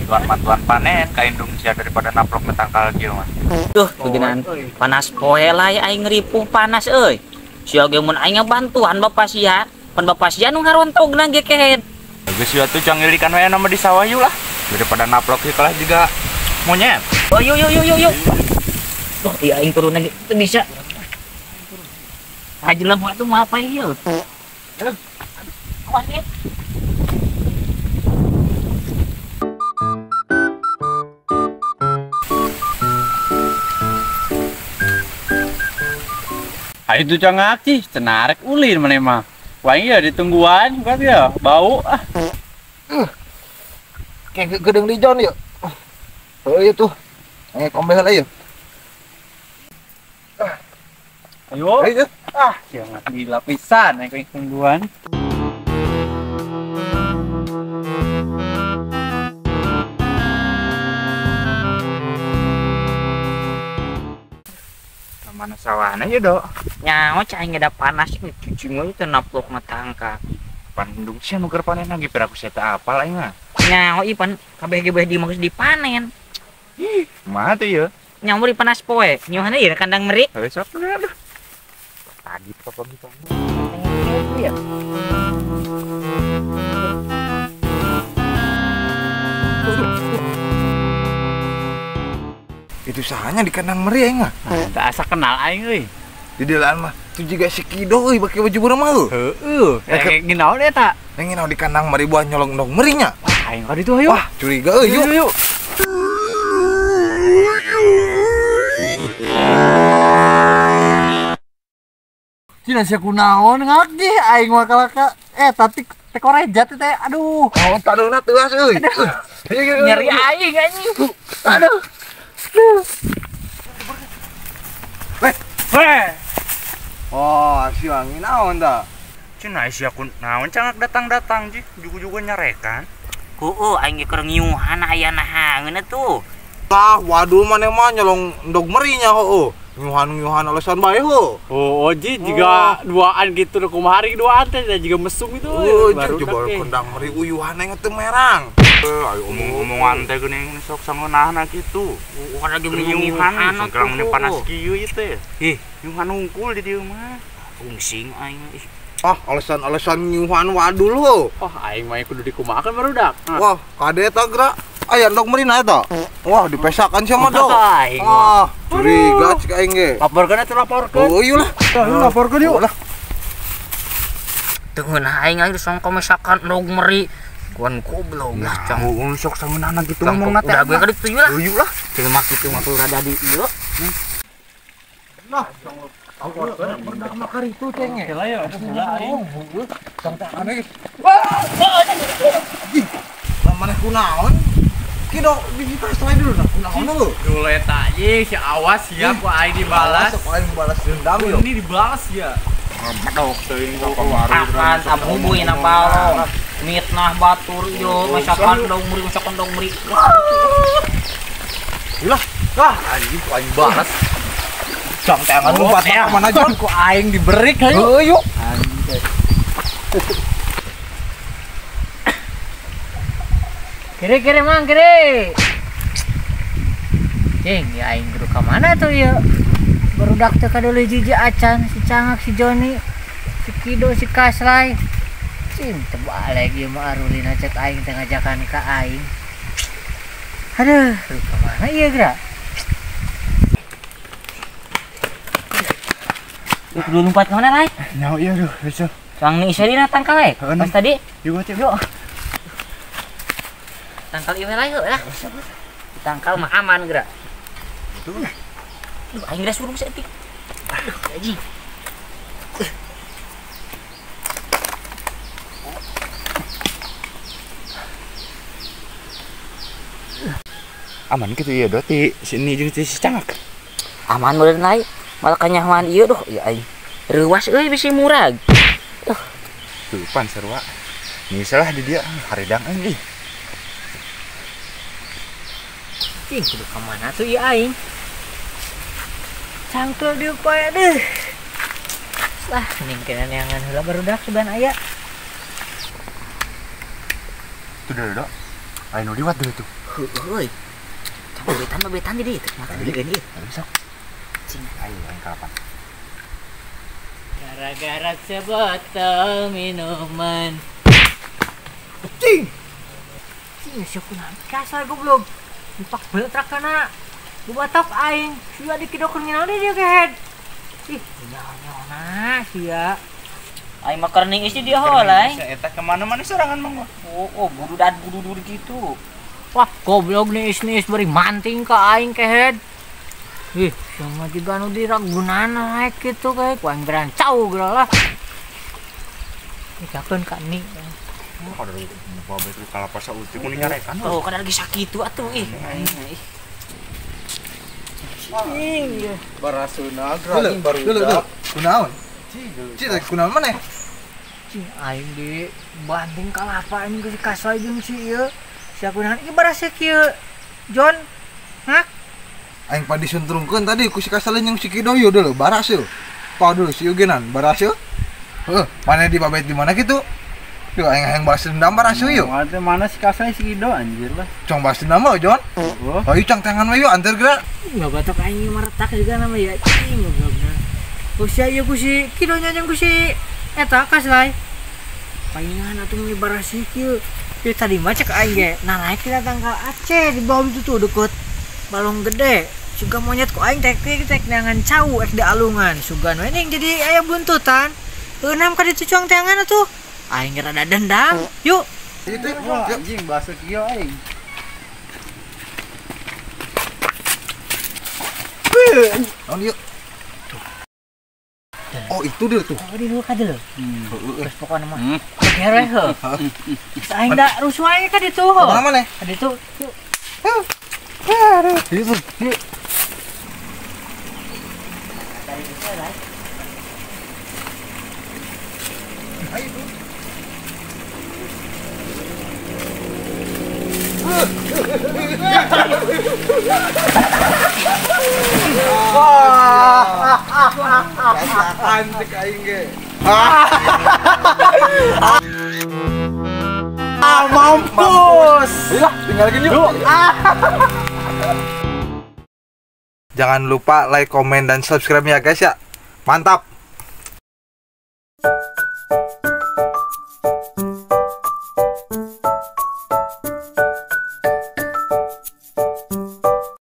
Tuan panen ka Indonesia daripada naplok metangkal kieu mah. Duh, beginan panas poe lah ya aing ngeripuh panas euy. Sia ge mun aing bantuan bapak sia, pan bapak sia nu ngarontogna ge kehet. Geus ieu tuh canggilikan we nama di sawah yuk lah. Daripada naplok ieu kalah juga monyet. Oh yuk. Duh, ieu aing turun lagi teu bisa. Ajeuleuh mah tuh mah apa ieu? Awas ya. Ayo tuh cangak sih, cenarek ulin mana mah. Wah iya ditungguan, kan ya bau. Kayak gedeng di John yuk. Oh iya tuh. Kombel aja. Ayo. Ayo. Jangan di lapisan, kayak tungguan. Mana sawana ya, Dok? Nyaho cai ngeda panas cuci mah teu naplok matangka. Pan Indonesia nu keur panen lagi pira ku eta apal aing mah. Nyaho ieu pan kabeh ge di maksud dipanen. Kumaha teh ieu? Nyaho di panas poe. Nyohana ieu kandang meri. Heuh sok aduh. Tadi papa gitu. Iya. Itu sahanya di kandang meri aing mah. Tak asa kenal aing euy. Di delaan mah tuh juga si Kido euy pakai baju burem mah. Heeh. Kayak ginaon eta. Nengin di kandang meri buah nyolong ndong merinya. Aing ka ditu hayu. Wah, curiga euy yuk. Cina sia kunaon ngak di aing mah kalaka tapi tekorejat teh aduh. Oh, tadona teuas euy. Nyari aing anjing. Aduh. Weh. Oh, si wangi naon dah? Cenah sia kun naon cangak datang-datang ji, juga nyarekan. Heueuh aing ge keur ngiuhan aya nahangeun atuh. Tah, waduh maneh mah nyolong ndog merinya heueuh. Nyuhan alasan bae heuh. Oh, Ji juga duaan gitu kumaha hari duaan teh juga mesum itu. Oh, coba kandang meri uyuhan yang teu merang. Ayo omong-omongan teh geuning sok sangeunahna kitu. Bukan lagi Nyuhan anak sangkrang meni panas kieu ieu teh. Ih, Nyuhan hungkul di dieu mah. fungsing aing. Ah, alasan nyuhan wadul heuh. Oh, aing mah kudu dikumahakeun barudak. Wah, kade eta geura aya ndog merina eta. Wah, dipesakan sia mah dong. Aing Wah, curiga cik aing ge. laporkeun atuh laporkeun. Oh, ieu lah. Laporkeun yuk. Teu ngeunah aing sangka mesakan ndog meri. Kuan goblok lah cang. Oh, sok sangeunahna gitu Ngomongna ngomong teh gue ka ditu lah. Yuk lah. Teu mah kitu mah kudu rada di ieu. Makar itu cenge. Lah ya, aing. Maneh kunaon? Kido biji tas wae dulu nah. Kunaon lu? Dulu eta ye si awas siap ku aing dibalas. Sok aing balas dendam yuk. Ini dibalas ya. Medok teuing kamari. Akan abubuin apa lo? Mitnah batur yo masakan ndog meri. Ilah. Anjing ku aing balas. Jam tangan lu patah mana Jon? Ku aing diberi hayu. Heuh yuk. Kiri mang kiri. Cing, ya aing kudu ka mana tuh ya? Barudak teh kadeuleui jiji acan si Cangak si Joni, si Kido si Kaslay. Cing teu balik ieu mah arulina cek aing teh ngajakan ka aing. Aduh, kudu ka mana ieu geura? Kudu lompat ka mana lai? Nyaho ieu duh, besok. Kang ni isarina tangkal we. Pas tadi Yuk cek. tangkal ieu lai lah. Tangkal mah aman geura. Duh, aing geura suruh setik. Aji. Aman gitu ya, Doti. Sini jeung si Cangak. Aman meureun lai. Malah kanyahoan ieu doh ya aing. Reuwas euy bisi murag. Tuh pan sarua. Misalah di dia haredang aing ih. Cing kudu ka mana tuh ieu aing? Cangkel dieu poe deh. Lah, ning kena neangan heula barudak sugan aya. Tuh Dok. Ayo nu liwat dulu tuh. Euy. Coba betan jadi itu. Mata digeun ieu. Sok. Cing. Ayo aing kalapan. Gara-gara sebotol minuman. Cing. Cing syukuran kasar goblok. Dipak beutrak kana. Bubatok aing. Sia dikidokeun nginal dia kehead. Ih, nyawa sia. Aing mah kerening isi dia heula. Saya eta kemana-mana serangan mah. Oh, budu gitu. Wah, goblok nih is beri manting ke aing kehead. Ih, sama juga anu diragunana naik gitu kayak kuang berancau gitu lah. Ikakeun ka ni. Kada bawa betul kalapa sa ulti kuning nyarekan. Oh, kada lagi sakitu atuh ih. Cing. Barasuna Dulu. Kunaon? Cing, kunaon mana? Cing aing di banting kalapa ini geus kasoi jeung si ieu. Sia kunaon ieu barasa kieu. John. Hah? Aing padi suntrungkeun tadi ku si kasaleun yang si Kidoyo dulu baras yeuh. Pau dulu si Eugenan baras yeuh. Mana di babet di mana gitu? Yuk aing balas dendam baras yeuh. Mana si kasai si Kido anjir lah. Cong balas dendam mah Jon. Oh. Ayo cang tangan mah yuk antar gerak. Enggak batok aing meretak juga nama ya. Cing goblokna. Ku sia ieu ku si Kidonya jeung ku si eta kaslay. Palingan atuh nyebar si kieu. Ieu tadi mah cek aing ge. Nah naik kita tanggal Aceh di bawah itu tuh deket balong gede. Suga monyet ku aing tek neangan cau ek di alungan. Sugan we ning jadi aya buntutan. Eunam ka ditu cuang teangan atuh. Aing rada dendam. Yuk. Itu Wah, anjing bahasa kieu aing. naon yuk. Oh itu dia tuh. Oh di luka dulu. Terus pokoknya mah. Kere heuh. Aing da rusuh aing ka ditu heuh. Mana? Ka ditu. Yuk. Itu. Antik aing ge. Mampus. Lah, tinggal gini yuk. Jangan lupa like, komen, dan subscribe ya guys ya. Mantap.